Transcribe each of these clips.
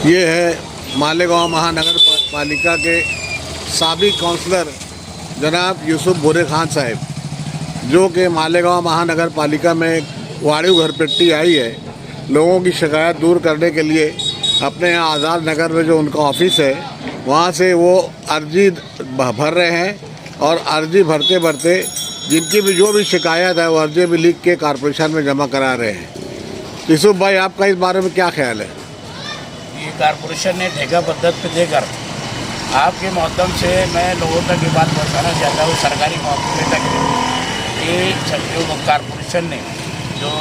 ये है मालेगांव महानगर पालिका के साबिक काउंसलर जनाब यूसुफ भूरे खान साहब, जो कि मालेगांव महानगर पालिका में वाड़ियों घरपट्टी आई है। लोगों की शिकायत दूर करने के लिए अपने यहाँ आज़ाद नगर में जो उनका ऑफिस है वहाँ से वो अर्जी भर रहे हैं और अर्जी भरते भरते जिनकी भी जो भी शिकायत है वो अर्जी भी लिख के कॉरपोरेशन में जमा करा रहे हैं। यूसुफ भाई, आपका इस बारे में क्या ख्याल है? ये कॉरपोरेशन ने ठेका पद्धति पे देकर आपके माध्यम से मैं लोगों तक ये बात पहुँचाना चाहता हूँ, सरकारी मौके तक, कि जो कॉरपोरेशन ने जो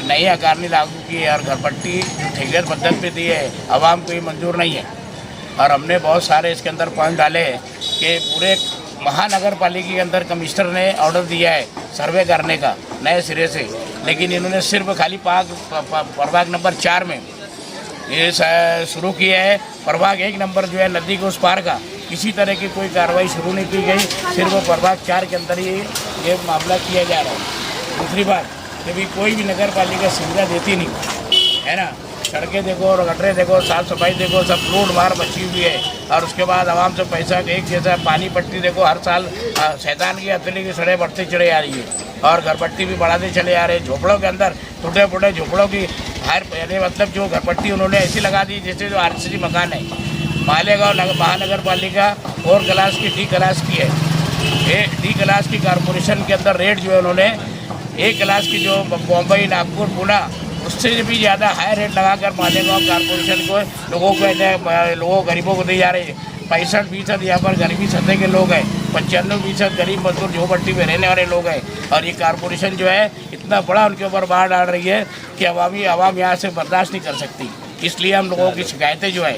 नई अकारनी लागू की है और घरपट्टी जो ठेका पद्धति पे दी है, आवाम को ये मंजूर नहीं है। और हमने बहुत सारे इसके अंदर पॉइंट डाले हैं कि पूरे महानगर पालिका के अंदर कमिश्नर ने ऑर्डर दिया है सर्वे करने का नए सिरे से, लेकिन इन्होंने सिर्फ खाली प्रभाग नंबर 4 में ये शुरू किया है। प्रभाग 1 नंबर जो है नदी के उस पार का किसी तरह की कोई कार्रवाई शुरू नहीं की गई, सिर्फ प्रभाग 4 के अंदर ये मामला किया जा रहा है। दूसरी बात, कभी कोई भी नगर पालिका सुविधा देती नहीं है ना, सड़कें देखो और गटरें देखो, साफ़ सफाई देखो, सब लूट मार मची हुई है। और उसके बाद आवाम से पैसा एक जैसा पानी पट्टी देखो, हर साल शैतान की हथेली की सड़े बढ़ते चले आ रही है और घरपट्टी भी बढ़ाते चले आ रहे हैं। झोपड़ों के अंदर टूटे फूटे झोपड़ों की हर पहले मतलब जो घरपट्टी उन्होंने ऐसी लगा दी जैसे जो आरसीसी मकान है। मालेगांव महानगर पालिका 4 क्लास की डी क्लास की है। डी क्लास की कॉरपोरेशन के अंदर रेट जो है उन्होंने 1 क्लास की जो बम्बई, नागपुर, पुणे उससे भी ज़्यादा हाई रेट लगाकर मालेगांव कॉरपोरेशन को लोगों गरीबों को दी जा रही है। 65% यहाँ पर गरीबी सतह के लोग हैं, 95% गरीब मजदूर झोपड़पट्टी में रहने वाले लोग हैं। और ये कॉरपोरेशन जो है इतना बड़ा उनके ऊपर बाढ़ डाल रही है कि आवाम यहाँ से बर्दाश्त नहीं कर सकती। इसलिए हम लोगों की शिकायतें जो है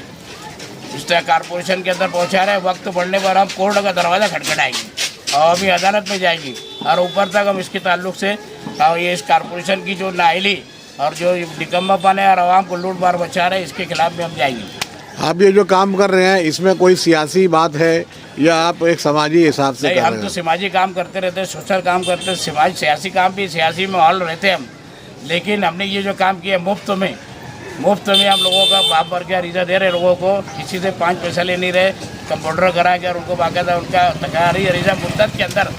इस तरह कॉरपोरेशन के अंदर पहुँचा रहे हैं। वक्त बढ़ने पर हम कोर्ट का दरवाज़ा खटखटाएंगे और अभी अदालत में जाएंगी और ऊपर तक हम इसके ताल्लुक से ये इस कॉरपोरेशन की जो नाअहली और जो निकम्मापन है और आवाम को लूट मार मचा रहे हैं, इसके खिलाफ भी हम जाएंगे। आप ये जो काम कर रहे हैं इसमें कोई सियासी बात है या आप एक समाजी हिसाब से? नहीं, हम तो समाजी काम करते रहते हैं, सोशल काम करते हैं, सियासी काम भी, सियासी माहौल रहते हैं हम। लेकिन हमने ये जो काम किया मुफ्त में हम लोगों का बाप भर के रीजा दे रहे लोगों को, किसी से 5 पैसा ले नहीं रहे, कंप्यूटर करा के और उनको बाकायदा उनका तकारी रीजा मुद्दत के अंदर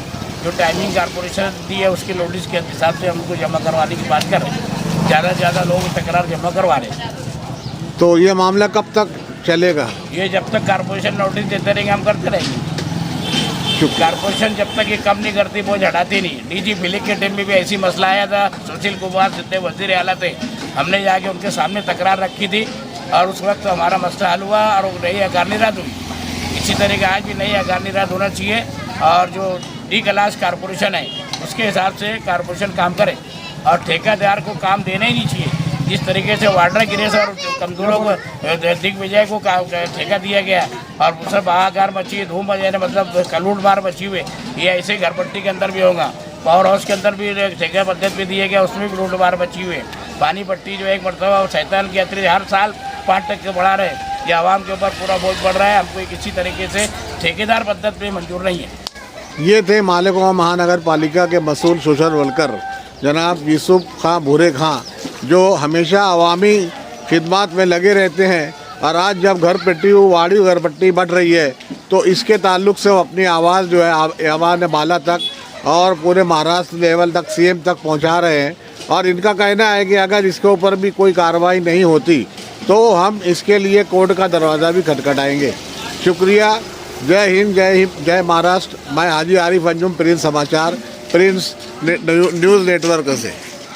जो टाइमिंग कॉरपोरेशन दी है उसके नोटिस के हिसाब से हमको जमा करवाने की बात कर रहे हैं। ज़्यादा से ज़्यादा लोग तकरार जमा करवा रहे हैं। तो ये मामला कब तक चलेगा? ये जब तक कॉरपोरेशन नोटिस देते रहेंगे हम करते रहेंगे। कॉरपोरेशन जब तक ये कम नहीं करती वो हटाती नहीं। डीजी फिलिक के टाइम में भी ऐसी मसला आया था, सुशील कुमार जितने वजीर आला थे, हमने जाके उनके सामने तकरार रखी थी और उस वक्त हमारा मसला हल हुआ और नई अकारनी रद्द हुई। इसी तरह का आज भी नई अकारनी रद्द होना चाहिए और जो डी क्लास कॉरपोरेशन है उसके हिसाब से कॉरपोरेशन काम करे और ठेकेदार को काम देना ही नहीं चाहिए। जिस तरीके से वाड्रा गिरीश और कमजोरों को दिग्विजय को ठेका दिया गया और सब हाहाकार मची है, धूम मचाने मतलब कलूट मार मची हुई, ये ऐसे घरपट्टी के अंदर भी होगा। पावर हाउस के अंदर भी ठेका पद्धति पे दिया गया, उसमें भी लूट मार मची हुई है। पानी पट्टी जो एक मरतबा और शैतान की अतिरिक्त हर साल 5% बढ़ा रहे, ये आवाम के ऊपर पूरा बोझ बढ़ रहा है। हमको किसी तरीके से ठेकेदार पद्धति पे मंजूर नहीं है। ये थे मालेगांव महानगर पालिका के मसूल सोशल वर्कर जनाब यूसुफ खां भूरे खां, जो हमेशा अवामी खिदमत में लगे रहते हैं। और आज जब घरपट्टी वाड़ी घरपट्टी बढ़ रही है तो इसके ताल्लुक से वो अपनी आवाज़ जो है आवाज़ बाला तक और पूरे महाराष्ट्र लेवल तक सीएम तक पहुंचा रहे हैं। और इनका कहना है कि अगर इसके ऊपर भी कोई कार्रवाई नहीं होती तो हम इसके लिए कोर्ट का दरवाज़ा भी खटखटाएंगे। शुक्रिया। जय हिंद, जय महाराष्ट्र। मैं हाजी आरिफ अंजुम, प्रिंस समाचार, प्रिंस न्यूज़ नेटवर्क से।